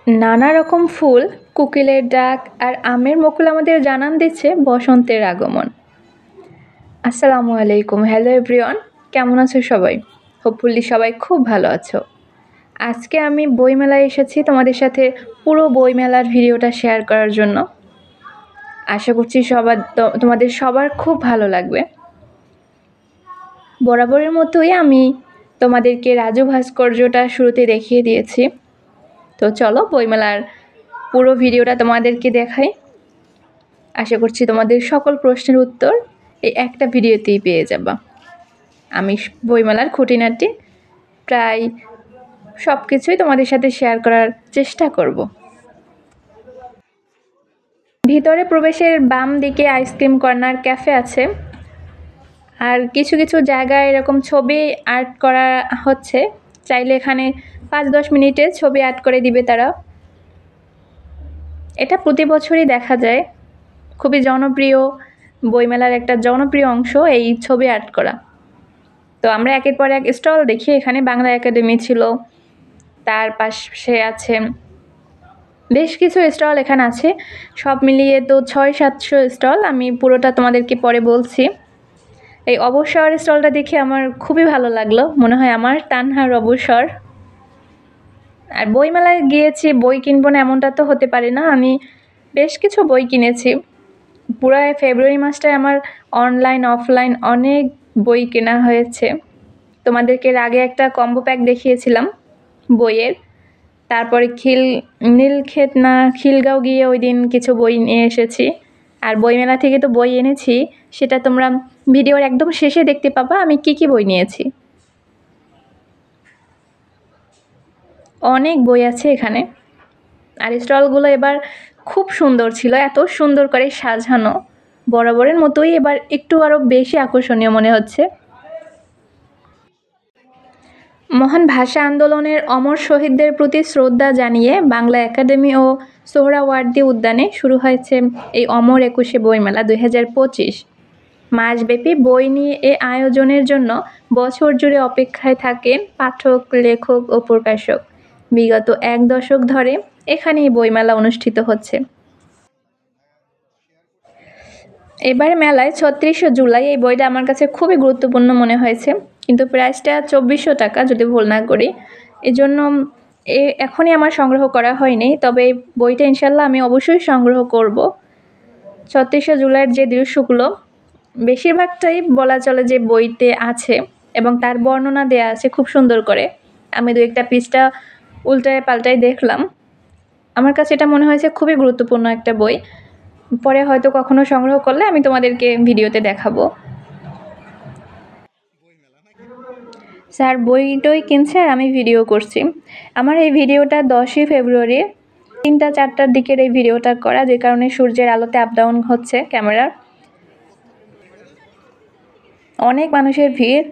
নানা রকম ফুল, কোকিলের ডাক আর আমের মুকুল আমাদের জানান দিচ্ছে বসন্তের আগমন। আসসালামু আলাইকুম, হ্যালো এভরিওয়ান, কেমন আছো সবাই? হোপফুলি সবাই খুব ভালো আছো। আজকে আমি বইমেলায় এসেছি তোমাদের সাথে পুরো বইমেলার ভিডিওটা শেয়ার করার জন্য। আশা করছি তোমাদের সবার খুব ভালো লাগবে। বরাবরের মতোই আমি তোমাদেরকে রাজু ভাস্কর্যটা শুরুতে দেখিয়ে দিয়েছি। তো চলো বইমেলার পুরো ভিডিওটা তোমাদেরকে দেখাই। আশা করছি তোমাদের সকল প্রশ্নের উত্তর এই একটা ভিডিওতেই পেয়ে যাবা। আমি বইমেলার খুঁটিনাটি প্রায় সব কিছুই তোমাদের সাথে শেয়ার করার চেষ্টা করব। ভিতরে প্রবেশের বাম দিকে আইসক্রিম কর্নার ক্যাফে আছে, আর কিছু কিছু জায়গায় এরকম ছবি আর্ট করা হচ্ছে। চাইলে এখানে 5-10 মিনিটে ছবি আর্ট করে দিবে তারা। এটা প্রতি বছরই দেখা যায়, খুবই জনপ্রিয় বইমেলার একটা জনপ্রিয় অংশ এই ছবি আর্ট করা। তো আমরা একের পর এক স্টল দেখি। এখানে বাংলা একাডেমি ছিল, তার পাশে আছে বেশ কিছু স্টল এখানে আছে, সব মিলিয়ে তো 600-700 স্টল। আমি পুরোটা তোমাদেরকে পরে বলছি। এই অবসর স্টলটা দেখে আমার খুবই ভালো লাগলো, মনে হয় আমার তানহার অবসর। আর বইমেলায় গিয়েছি, বই কিনবো না এমনটা তো হতে পারে না। আমি বেশ কিছু বই কিনেছি। পুরো ফেব্রুয়ারি মাসটায় আমার অনলাইন অফলাইন অনেক বই কেনা হয়েছে। তোমাদেরকে এর আগে একটা কম্বো প্যাক দেখিয়েছিলাম বইয়ের। তারপরে খিলগাঁও গিয়ে ওই দিন কিছু বই নিয়ে এসেছি। আর বইমেলা থেকে তো বই এনেছি, সেটা তোমরা ভিডিওর একদম শেষে দেখতে পাবা আমি কি বই নিয়েছি। অনেক বই আছে এখানে। আর স্টলগুলো এবার খুব সুন্দর ছিল, এত সুন্দর করে সাজানো, বরাবরের মতোই এবার একটু আরও বেশি আকর্ষণীয় মনে হচ্ছে। মহান ভাষা আন্দোলনের অমর শহীদদের প্রতি শ্রদ্ধা জানিয়ে বাংলা একাডেমি ও সোহরাওয়ার্দী উদ্যানে শুরু হয়েছে এই অমর 21শে বইমেলা 2025। মাসব্যাপী বই নিয়ে এ আয়োজনের জন্য বছর জুড়ে অপেক্ষায় থাকেন পাঠক, লেখক ও প্রকাশক। বিগত 1 দশক ধরে এখানে এই বইমেলা অনুষ্ঠিত হচ্ছে। এবার মেলায় 36শে জুলাই এই বইটা আমার কাছে খুবই গুরুত্বপূর্ণ মনে হয়েছে, কিন্তু প্রাইসটা 2400 টাকা যদি ভুল না করি। এজন্য এখনই আমার সংগ্রহ করা হয়নি, তবে এই বইটা ইনশাল্লাহ আমি অবশ্যই সংগ্রহ করব। 36শে জুলাইয়ের যে দৃশ্যগুলো বেশিরভাগটাই বলা চলে যে বইতে আছে, এবং তার বর্ণনা দেয়া আছে খুব সুন্দর করে। আমি 2-1টা পৃষ্ঠা উল্টায় পাল্টায় দেখলাম। আমার কাছে এটা মনে হয়েছে খুবই গুরুত্বপূর্ণ একটা বই। পরে হয়তো কখনো সংগ্রহ করলে আমি তোমাদেরকে ভিডিওতে দেখাবো। স্যার বইটই কিনছে আর আমি ভিডিও করছি। আমার এই ভিডিওটা 10ই ফেব্রুয়ারি 3টা-4টার দিকের এই ভিডিওটা করা, যে কারণে সূর্যের আলোতে আপ ডাউন হচ্ছে ক্যামেরার। অনেক মানুষের ভিড়।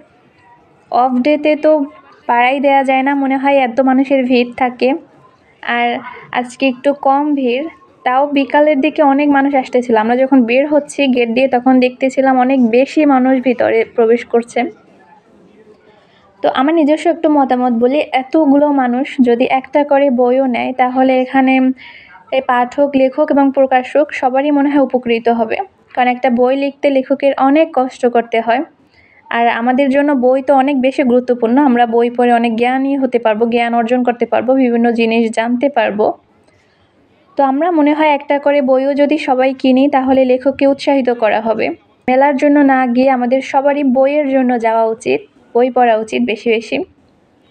অফ ডেতে তো পাড়াই দেয়া যায় না, মনে হয় এত মানুষের ভিড় থাকে। আর আজকে একটু কম ভিড়, তাও বিকালের দিকে অনেক মানুষ আসতেছিল। আমরা যখন বের হচ্ছি গেট দিয়ে তখন দেখতেছিলাম অনেক বেশি মানুষ ভিতরে প্রবেশ করছে। তো আমার নিজস্ব একটু মতামত বলি, এতগুলো মানুষ যদি একটা করে বইও নেয় তাহলে এখানে এই পাঠক, লেখক এবং প্রকাশক সবারই মনে হয় উপকৃত হবে। কারণ একটা বই লিখতে লেখকের অনেক কষ্ট করতে হয়। আর আমাদের জন্য বই তো অনেক বেশি গুরুত্বপূর্ণ। আমরা বই পড়ে অনেক জ্ঞানী হতে পারবো, জ্ঞান অর্জন করতে পারবো, বিভিন্ন জিনিস জানতে পারবো। তো আমরা মনে হয় একটা করে বইও যদি সবাই কিনি তাহলে লেখককে উৎসাহিত করা হবে। মেলার জন্য না গিয়ে আমাদের সবারই বইয়ের জন্য যাওয়া উচিত, বই পড়া উচিত বেশি বেশি।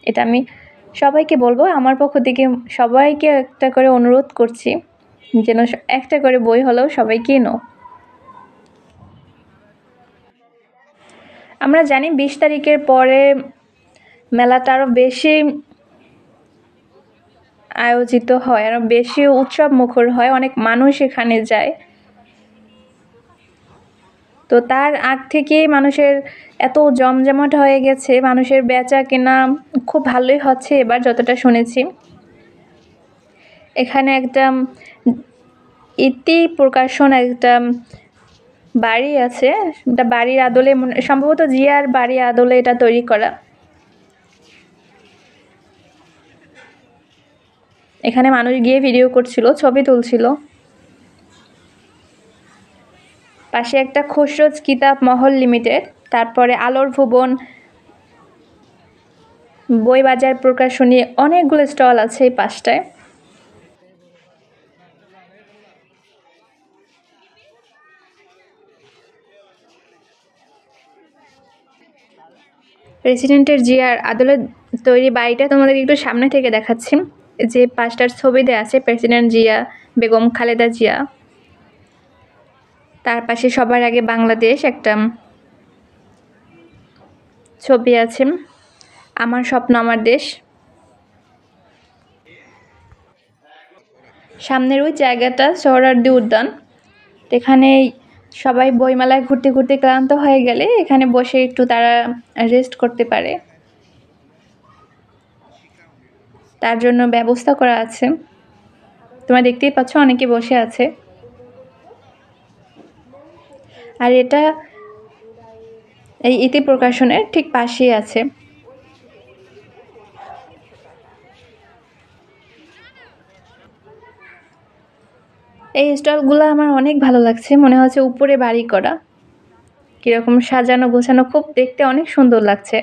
এটা আমি সবাইকে বলবো। আমার পক্ষ থেকে সবাইকে একটা করে অনুরোধ করছি যেন একটা করে বই হলেও সবাই কিনো। আমরা জানি 20 তারিখের পরে মেলাটা আরও বেশি আয়োজিত হয়, আরও বেশি উৎসব মুখর হয়, অনেক মানুষ এখানে যায়। তো তার আগ থেকেই মানুষের এত জমজমাট হয়ে গেছে, মানুষের বেচা কেনা খুব ভালোই হচ্ছে এবার যতটা শুনেছি। এখানে একটা ইতি প্রকাশন একটা বাড়ি আছে, এটা বাড়ির আদলে সম্ভবত জিয়ার বাড়ির আদলে এটা তৈরি করা। এখানে মানুষ গিয়ে ভিডিও করছিল, ছবি তুলছিল। পাশে একটা খসরোজ কিতাব মহল লিমিটেড, তারপরে আলোর ভুবন, বই বাজার প্রকাশনী, অনেকগুলো স্টল আছে এই পাশটায়। প্রেসিডেন্টের জিয়ার আদলে তৈরি বাড়িটা তোমাদের একটু সামনে থেকে দেখাচ্ছি। যে পাঁচটার ছবি দেওয়া আছে প্রেসিডেন্ট জিয়া, বেগম খালেদা জিয়া, তার পাশে সবার আগে বাংলাদেশ একটা ছবি আছে, আমার স্বপ্ন আমার দেশ। সামনের ওই জায়গাটা সোহরাওয়ার্দী উদ্যান, এখানে সবাই বইমেলায় ঘুরতে ঘুরতে ক্লান্ত হয়ে গেলে এখানে বসে একটু তারা রেস্ট করতে পারে, তার জন্য ব্যবস্থা করা আছে। তোমরা দেখতেই পাচ্ছ অনেকে বসে আছে। আর এটা এই ইতি প্রকাশনের ঠিক পাশেই আছে। এই স্টলগুলো আমার অনেক ভালো লাগছে, মনে হচ্ছে উপরে বাড়ি করা, কিরকম সাজানো গোছানো, খুব দেখতে অনেক সুন্দর লাগছে।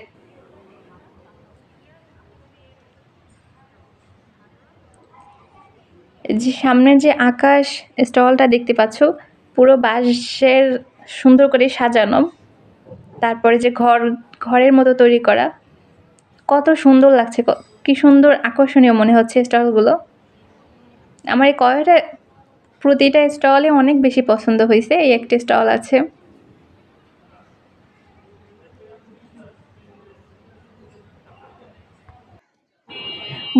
যে সামনের যে আকাশ স্টলটা দেখতে পাচ্ছ, পুরো বাঁশের সুন্দর করে সাজানো, তারপরে যে ঘরের মতো তৈরি করা, কত সুন্দর লাগছে, কি সুন্দর আকর্ষণীয় মনে হচ্ছে স্টলগুলো। আমার এই কয়টা প্রতিটা স্টলে অনেক বেশি পছন্দ হয়েছে। এই একটা স্টল আছে,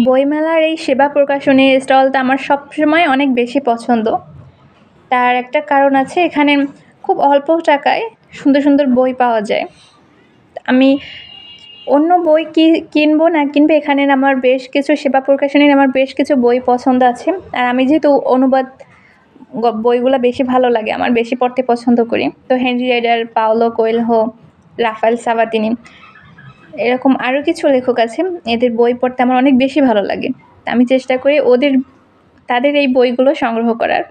বইমেলার এই সেবা প্রকাশনী স্টলটা আমার সবসময় অনেক বেশি পছন্দ। তার একটা কারণ আছে, এখানে খুব অল্প টাকায় সুন্দর সুন্দর বই পাওয়া যায়। আমি অন্য বই কিনবো না কিনবো, এখানে আমার বেশ কিছু সেবা প্রকাশনীর আমার বেশ কিছু বই পছন্দ আছে। আর আমি যেহেতু অনুবাদ বইগুলো বেশি ভালো লাগে, আমার বেশি পড়তে পছন্দ করি, তো Henry Rider, Paulo Coelho, Rafael Sabatini, এরকম আরও কিছু লেখক আছে, এদের বই পড়তে আমার অনেক বেশি ভালো লাগে। আমি চেষ্টা করি তাদের এই বইগুলো সংগ্রহ করার।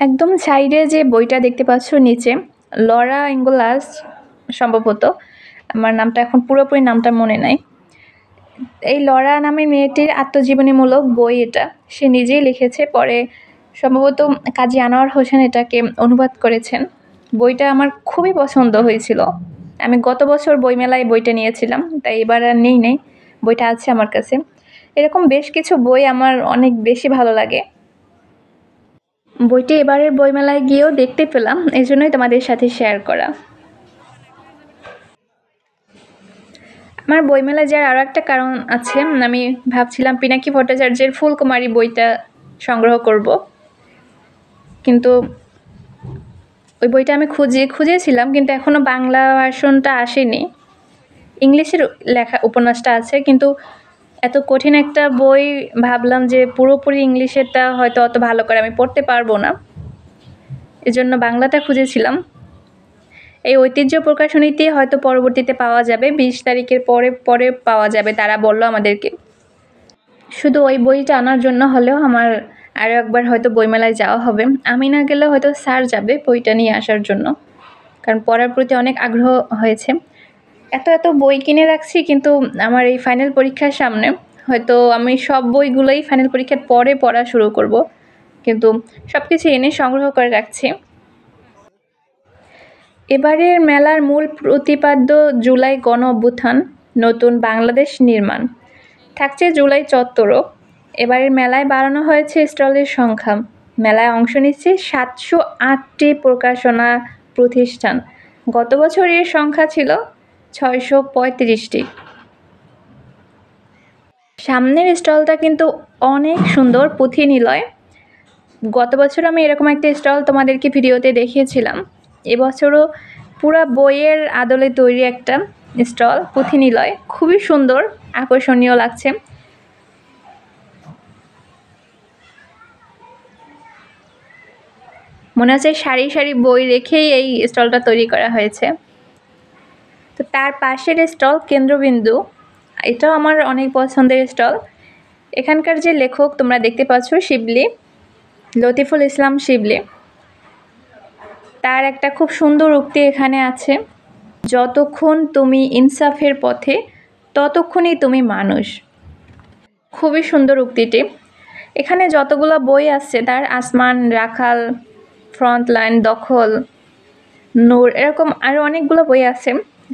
একদম সাইডে যে বইটা দেখতে পাচ্ছ নিচে, লরা ইঙ্গলাস সম্ভবত, আমার নামটা এখন পুরোপুরি নামটা মনে নাই। এই লরা নামের মেয়েটির আত্মজীবনীমূলক বই এটা, সে নিজেই লিখেছে, পরে সম্ভবত কাজী আনোয়ার হোসেন এটাকে অনুবাদ করেছেন। বইটা আমার খুবই পছন্দ হয়েছিল, আমি গত বছর বইমেলায় বইটা নিয়েছিলাম, তাই এবার আর নেই, বইটা আছে আমার কাছে। এরকম বেশ কিছু বই আমার অনেক বেশি ভালো লাগে। বইটি এবারের বইমেলায় গিয়েও দেখতে পেলাম, এই জন্যই তোমাদের সাথে শেয়ার করা। আমার বইমেলায় যাওয়ার আরও একটা কারণ আছে, আমি ভাবছিলাম পিনাকি ভট্টাচার্যের ফুলকুমারী বইটা সংগ্রহ করব, কিন্তু ওই বইটা আমি খুঁজেছিলাম, কিন্তু এখনও বাংলা ভার্সনটা আসেনি। ইংলিশের লেখা উপন্যাসটা আছে, কিন্তু এত কঠিন একটা বই, ভাবলাম যে পুরোপুরি ইংলিশেরটা হয়তো অত ভালো করে আমি পড়তে পারবো না, এজন্য বাংলাটা খুঁজেছিলাম। এই ঐতিহ্য প্রকাশনীতে হয়তো পরবর্তীতে পাওয়া যাবে, 20 তারিখের পরে পাওয়া যাবে, তারা বললো আমাদেরকে। শুধু ওই বইটা আনার জন্য হলেও আমার আরও একবার হয়তো বইমেলায় যাওয়া হবে। আমি না গেলেও হয়তো স্যার যাবে বইটা নিয়ে আসার জন্য, কারণ পড়ার প্রতি অনেক আগ্রহ হয়েছে। এত বই কিনে রাখছি, কিন্তু আমার এই ফাইনাল পরীক্ষার সামনে হয়তো আমি সব বইগুলোই ফাইনাল পরীক্ষার পরে পড়া শুরু করব, কিন্তু সব কিছু এনে সংগ্রহ করে রাখছি। এবারের মেলার মূল প্রতিপাদ্য জুলাই গণ অভ্যুত্থান, নতুন বাংলাদেশ নির্মাণ, থাকছে জুলাই চত্বরও। এবারের মেলায় বাড়ানো হয়েছে স্টলের সংখ্যা, মেলায় অংশ নিচ্ছে 708টি প্রকাশনা প্রতিষ্ঠান, গত বছর এর সংখ্যা ছিল 635টি। সামনের স্টলটা কিন্তু অনেক সুন্দর, পুঁথি নিলয়। গত বছর আমি এরকম একটা স্টল তোমাদেরকে ভিডিওতে দেখিয়েছিলাম, এবছরও পুরা বইয়ের আদলে তৈরি একটা স্টল, পুঁথি নিলয়, খুবই সুন্দর, আকর্ষণীয় লাগছে। মনে হচ্ছে সারি সারি বই রেখেই এই স্টলটা তৈরি করা হয়েছে। তো তার পাশের স্টল কেন্দ্রবিন্দু, এটাও আমার অনেক পছন্দের স্টল। এখানকার যে লেখক তোমরা দেখতে পাচ্ছ শিবলি, লতিফুল ইসলাম শিবলি, তার একটা খুব সুন্দর উক্তি এখানে আছে, যতক্ষণ তুমি ইনসাফের পথে ততক্ষণই তুমি মানুষ। খুবই সুন্দর উক্তিটি। এখানে যতগুলো বই আছে তার, আসমান, রাখাল, ফ্রন্টলাইন, দখল, নূর, এরকম আরও অনেকগুলো বই আছে।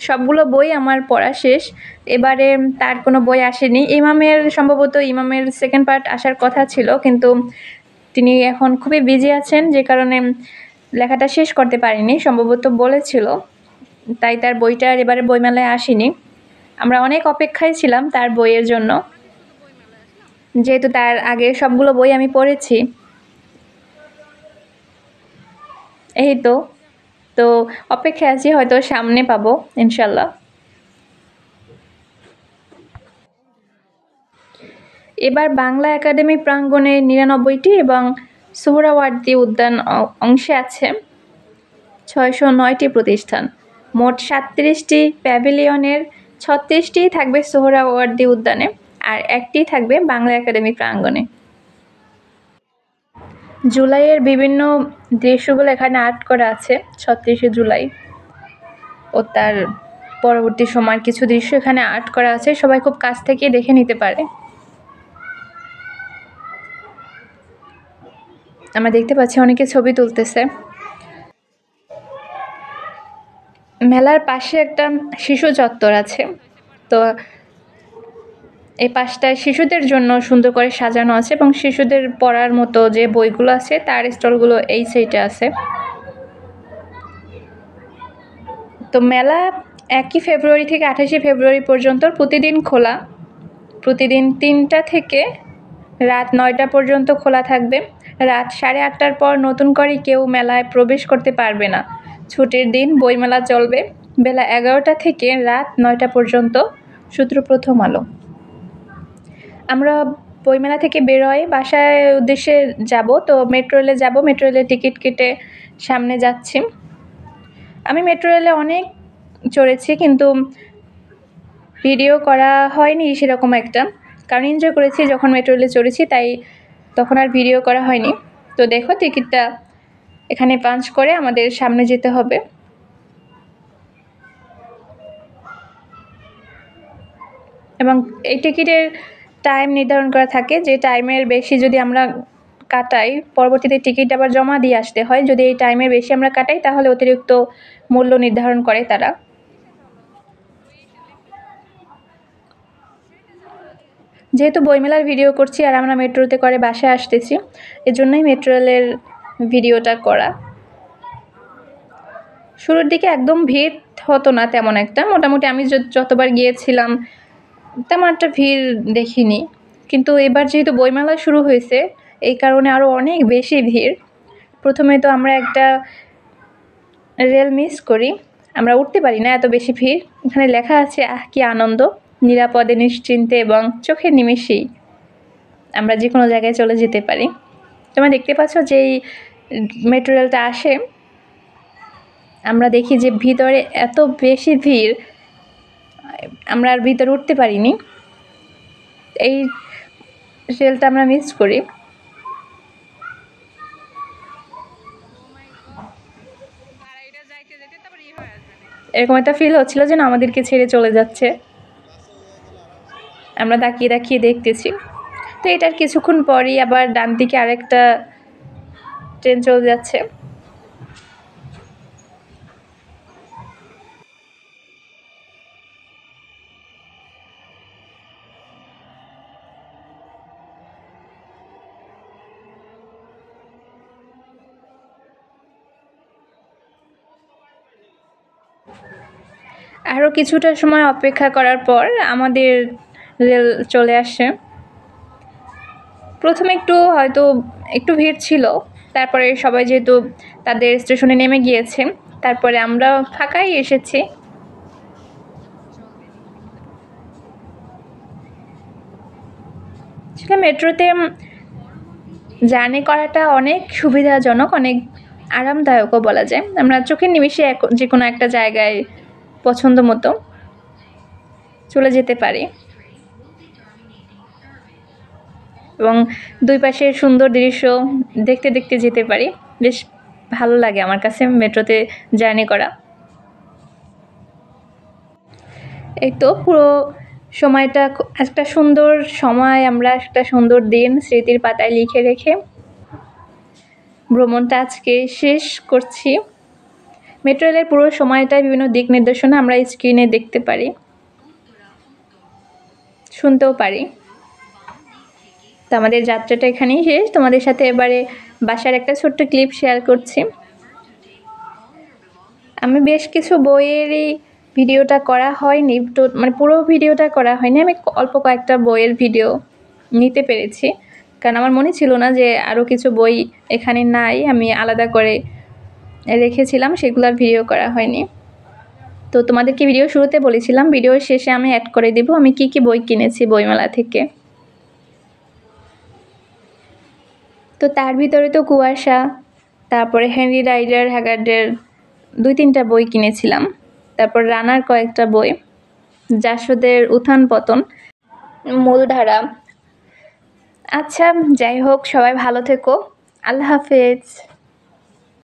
সবগুলো বই আমার পড়া শেষ। এবারে তার কোনো বই আসেনি। ইমামের সম্ভবত ইমামের সেকেন্ড পার্ট আসার কথা ছিল, কিন্তু তিনি এখন খুবই বিজি আছেন, যে কারণে লেখাটা শেষ করতে পারিনি, সম্ভবত বলেছিল, তাই তার বইটা আর এবারে বইমেলায় আসেনি। আমরা অনেক অপেক্ষায় ছিলাম তার বইয়ের জন্য, যেহেতু তার আগে সবগুলো বই আমি পড়েছি। এই তো অপেক্ষায় আছি, হয়তো সামনে পাবো ইনশাল্লাহ। এবার বাংলা একাডেমি প্রাঙ্গণে 99টি এবং সোহরাওয়ার্দী উদ্যান অংশে আছে 609টি প্রতিষ্ঠান। মোট 37টি প্যাভিলিয়নের 36টি থাকবে সোহরাওয়ার্দী উদ্যানে, আর একটি থাকবে বাংলা একাডেমি প্রাঙ্গণে। জুলাইয়ের বিভিন্ন দৃশ্যগুলো এখানে আর্ট করা আছে। 36শে জুলাই ও তার পরবর্তী সময়ের কিছু দৃশ্য এখানে আর্ট করা আছে, সবাই খুব কাছ থেকে দেখে নিতে পারে। আমরা দেখতে পাচ্ছি অনেকে ছবি তুলতেছে। মেলার পাশে একটা শিশু চত্বর আছে, তো এই পাশটায় শিশুদের জন্য সুন্দর করে সাজানো আছে, এবং শিশুদের পড়ার মতো যে বইগুলো আছে তার স্টলগুলো এই সাইডে আছে। তো মেলা 1 ফেব্রুয়ারি থেকে 28 ফেব্রুয়ারি পর্যন্ত প্রতিদিন খোলা। প্রতিদিন 3টা থেকে রাত 9টা পর্যন্ত খোলা থাকবে। রাত 8:30টার পর নতুন করে কেউ মেলায় প্রবেশ করতে পারবে না। ছুটির দিন বইমেলা চলবে বেলা 11টা থেকে রাত 9টা পর্যন্ত। সূত্র প্রথম আলো। আমরা বইমেলা থেকে বের হয়ে বাসায় উদ্দেশ্যে যাব, তো মেট্রো রেলে যাব। মেট্রো রেলের টিকিট কেটে সামনে যাচ্ছি। আমি মেট্রো রেলে অনেক চড়েছি, কিন্তু ভিডিও করা হয়নি সেরকম একটা, কারণ এনজয় করেছি যখন মেট্রো রেলে চড়েছি, তাই তখন আর ভিডিও করা হয়নি। তো দেখো, টিকিটটা এখানে পাঞ্চ করে আমাদের সামনে যেতে হবে। এবং এই টিকিটের টাইম নির্ধারণ করা থাকে, যে টাইমের বেশি যদি আমরা কাটাই পরবর্তীতে টিকিট আবার জমা দিয়ে আসতে হয়। যদি এই টাইমের বেশি আমরা কাটাই তাহলে অতিরিক্ত মূল্য নির্ধারণ করে তারা। যেহেতু বইমেলার ভিডিও করছি আর আমরা মেট্রোতে করে বাসায় আসতেছি, এজন্যই মেট্রো রেলের ভিডিওটা করা। শুরুর দিকে একদম ভিড় হতো না তেমন একটা, মোটামুটি আমি যতবার গিয়েছিলাম তেমন একটা ভিড় দেখিনি। কিন্তু এবার যেহেতু বইমেলা শুরু হয়েছে, এই কারণে আরও অনেক বেশি ভিড়। প্রথমে তো আমরা একটা রেল মিস করি, আমরা উঠতে পারি না, এত বেশি ভিড়। এখানে লেখা আছে, আহ কি আনন্দ, নিরাপদে নিশ্চিন্তে এবং চোখের নিমেষেই আমরা যে কোনো জায়গায় চলে যেতে পারি। তোমরা দেখতে পাচ্ছ যেই মেট্রো রেলটা আসে, আমরা দেখি যে ভিতরে এত বেশি ভিড়, আমরা আর ভিতরে উঠতে পারিনি। এই রেলটা আমরা মিস করি। এরকম একটা ফিল হচ্ছিল যেন আমাদেরকে ছেড়ে চলে যাচ্ছে। আমরা তাকিয়ে তাকিয়ে দেখতেছি। তো এটার কিছুক্ষণ পরই আবার ডান দিকে আরেকটা ট্রেন চলে যাচ্ছে। আরও কিছুটা সময় অপেক্ষা করার পর আমাদের রেল চলে আসে। প্রথমে হয়তো একটু ভিড় ছিল, তারপরে সবাই যেহেতু তাদের স্টেশনে নেমে গিয়েছে, তারপরে আমরা ফাঁকাই এসেছি। সেটা মেট্রোতে জার্নি করাটা অনেক সুবিধাজনক, অনেক আরামদায়কও বলা যায়। আমরা চোখের নিমেষে যে কোনো একটা জায়গায় পছন্দ মতো চলে যেতে পারি এবং দুই পাশের সুন্দর দৃশ্য দেখতে দেখতে যেতে পারি। বেশ ভালো লাগে আমার কাছে মেট্রোতে জার্নি করা। এই তো পুরো সময়টা একটা সুন্দর সময়, আমরা একটা সুন্দর দিন স্মৃতির পাতায় লিখে রেখে ভ্রমণটা আজকে শেষ করছি। মেট্রো রেলের পুরো সময়টায় বিভিন্ন দিক নির্দেশনা আমরা স্ক্রিনে দেখতে পারি, শুনতেও পারি। তো আমাদের যাত্রাটা এখানেই শেষ। তোমাদের সাথে এবারে বাসার একটা ছোট্ট ক্লিপ শেয়ার করছি। আমি বেশ কিছু বইয়েরই ভিডিওটা করা হয়নি, তো মানে পুরো ভিডিওটা করা হয়নি, আমি অল্প কয়েকটা বইয়ের ভিডিও নিতে পেরেছি, কারণ আমার মনে ছিল না যে আরও কিছু বই এখানে নাই, আমি আলাদা করে রেখেছিলাম, সেগুলোর ভিডিও করা হয়নি। তো তোমাদেরকে ভিডিও শুরুতে বলেছিলাম, ভিডিওর শেষে আমি অ্যাড করে দেব আমি কি কি বই কিনেছি বইমেলা থেকে। তো তার ভিতরে তো কুয়াশা, তারপরে হেনরি রাইডার হ্যাগার্ডের 2-3টা বই কিনেছিলাম, তারপর রানার কয়েকটা বই, জাসদের উত্থান পতন, মূলধারা। আচ্ছা, যাই হোক, সবাই ভালো থেকো। আল্লাহ হাফেজ।